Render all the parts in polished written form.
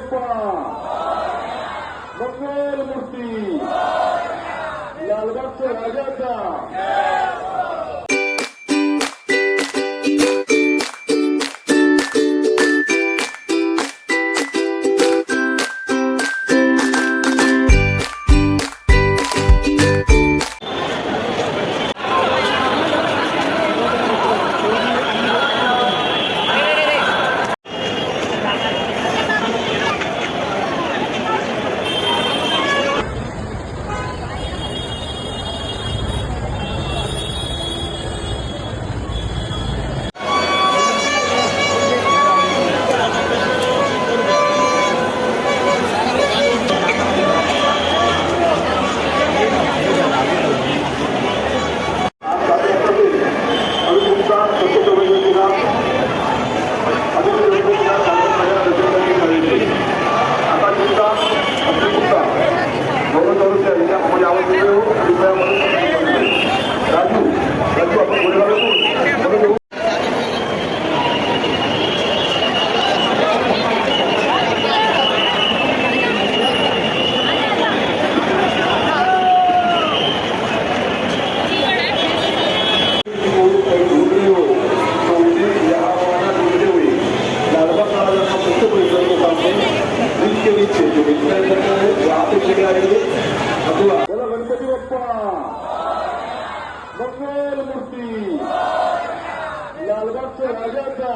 बाप्पा मंगल मूर्ती लालबागच्या राजाचा गणपती बाप्पा मंगल मूर्ती लालबागच्या राजाचा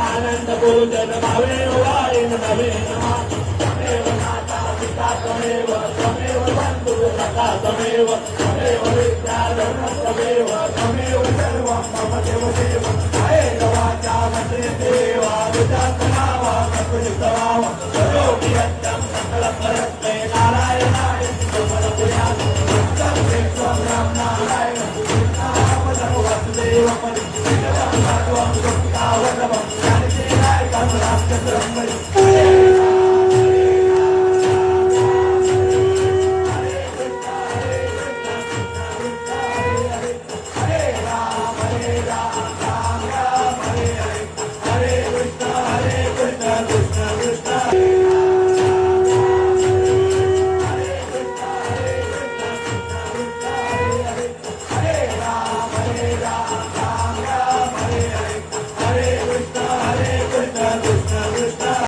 आनंद भोजन भावे वारेन नवे नमा तमेव माता पिता तमेव तमेव बंधु सखा तमेव तमेव विद्याधर्म तमेव तमेव सर्वं मम देव देव कायेन वाचा मन्त्रेतेवा विद्यात्मनावा कर्तुस्तवावा योगी यज्ञं सकलपरस्मै नारायणाय समर्पयामि